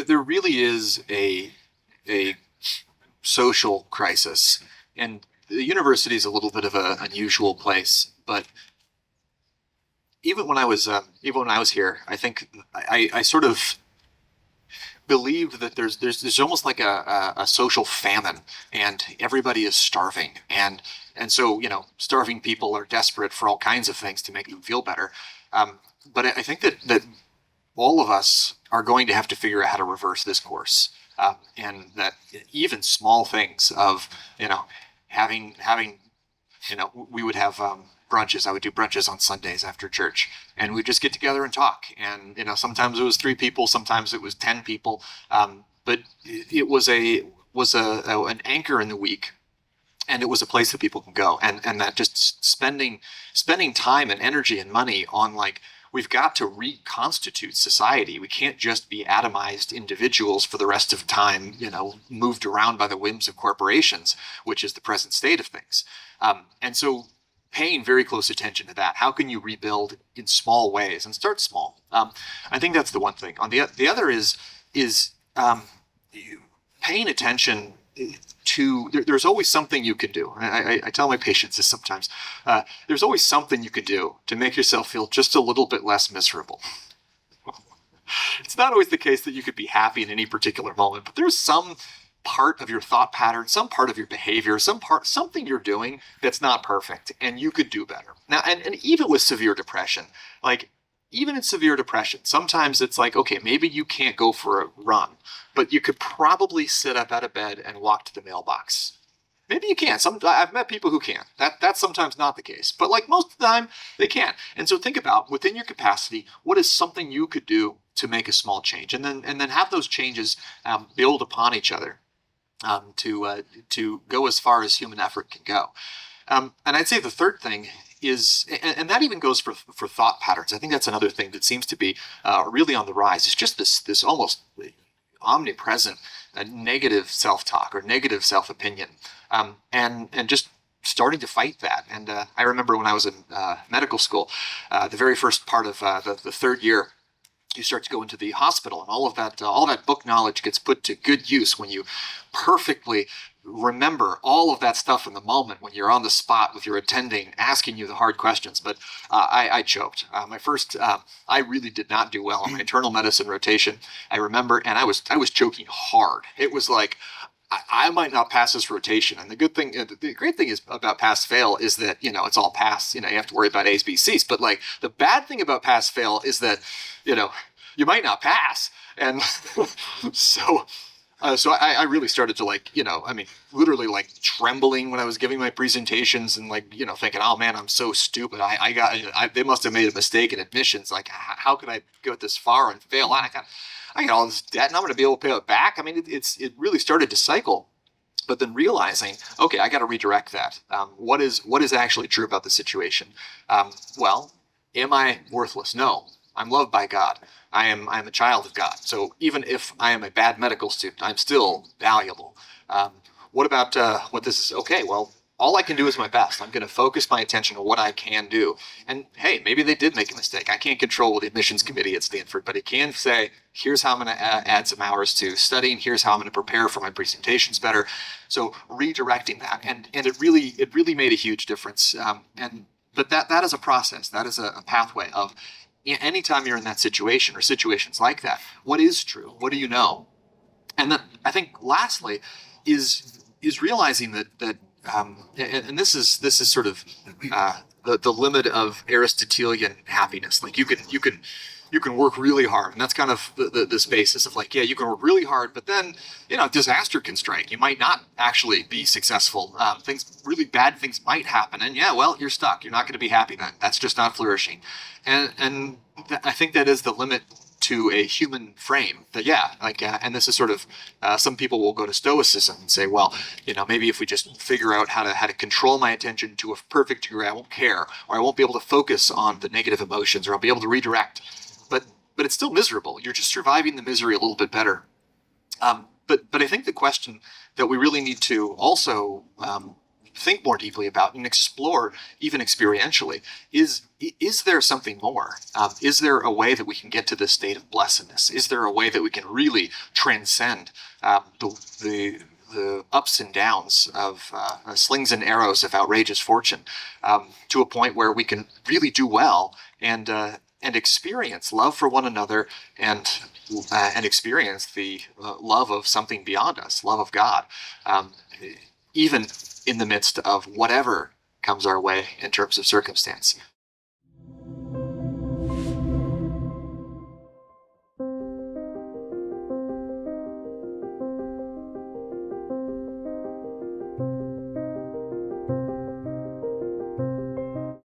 there really is a social crisis, and the university is a little bit of an unusual place. But even when I was here, I think I sort of believed that there's almost like a social famine, and everybody is starving, and so starving people are desperate for all kinds of things to make them feel better. But I think that all of us are going to have to figure out how to reverse this course, and that even small things of having we would have brunches. I would do brunches on Sundays after church, and we'd just get together and talk. And sometimes it was 3 people, sometimes it was 10 people, but it was an anchor in the week, and it was a place that people can go, and that just spending time and energy and money on, like, we've got to reconstitute society. We can't just be atomized individuals for the rest of time, moved around by the whims of corporations, which is the present state of things. And so paying very close attention to that. How can you rebuild in small ways and start small? I think that's the one thing. On the other is paying attention to, there's always something you can do. I tell my patients this sometimes. There's always something you could do to make yourself feel just a little bit less miserable. It's not always the case that you could be happy in any particular moment, but there's some part of your thought pattern, some part of your behavior, something you're doing that's not perfect, and you could do better. Now, and even with severe depression, like, even in severe depression, sometimes it's like, okay, maybe you can't go for a run, but you could probably sit up out of bed and walk to the mailbox. Maybe you can. I've met people who can. That's sometimes not the case, but like most of the time, they can. And so think about, within your capacity, what is something you could do to make a small change, and then have those changes build upon each other. To go as far as human effort can go. And I'd say the third thing is, and that even goes for thought patterns. I think that's another thing that seems to be really on the rise. Is just this almost omnipresent negative self-talk or negative self-opinion, and just starting to fight that. And I remember when I was in medical school, the very first part of the third year, you start to go into the hospital, and all that book knowledge gets put to good use when you perfectly remember all of that stuff in the moment when you're on the spot with your attending asking you the hard questions. But I choked. I really did not do well on my internal medicine rotation. I remember, and I was choking hard. It was like, I might not pass this rotation. And the great thing is about pass fail is that, it's all pass. You have to worry about A's, B's, C's. But like, the bad thing about pass fail is that, you might not pass. And so I really started to literally like trembling when I was giving my presentations, and thinking, oh man, I'm so stupid. They must have made a mistake in admissions. Like, how could I go this far and fail? I got all this debt, and I'm going to be able to pay it back. I mean, it really started to cycle. But then realizing, okay, I got to redirect that. What is actually true about the situation? Well, am I worthless? No, I'm loved by God. I am a child of God. So even if I am a bad medical student, I'm still valuable. What about what this is? Okay, well, all I can do is my best. I'm going to focus my attention on what I can do. And hey, maybe they did make a mistake. I can't control the admissions committee at Stanford, but it can say, here's how I'm going to add some hours to studying. Here's how I'm going to prepare for my presentations better. So redirecting that, and it really made a huge difference. But that is a process. That is a pathway of, anytime you're in that situation or situations like that, what is true? What do you know? And then I think lastly is realizing that and this is sort of the limit of Aristotelian happiness. Like, you can work really hard, and that's kind of the basis of, like, yeah, you can work really hard, but then disaster can strike. You might not actually be successful. Really bad things might happen, and yeah, well, you're stuck. You're not going to be happy then. That's just not flourishing. And I think that is the limit to a human frame. That, yeah, like, and this is sort of, some people will go to Stoicism and say, well, maybe if we just figure out how to control my attention to a perfect degree, I won't care, or I won't be able to focus on the negative emotions, or I'll be able to redirect. But it's still miserable. You're just surviving the misery a little bit better. But I think the question that we really need to also think more deeply about and explore, even experientially, is there something more? Is there a way that we can get to this state of blessedness? Is there a way that we can really transcend the ups and downs of slings and arrows of outrageous fortune, to a point where we can really do well and experience love for one another, and experience the love of something beyond us, love of God, even in the midst of whatever comes our way in terms of circumstance.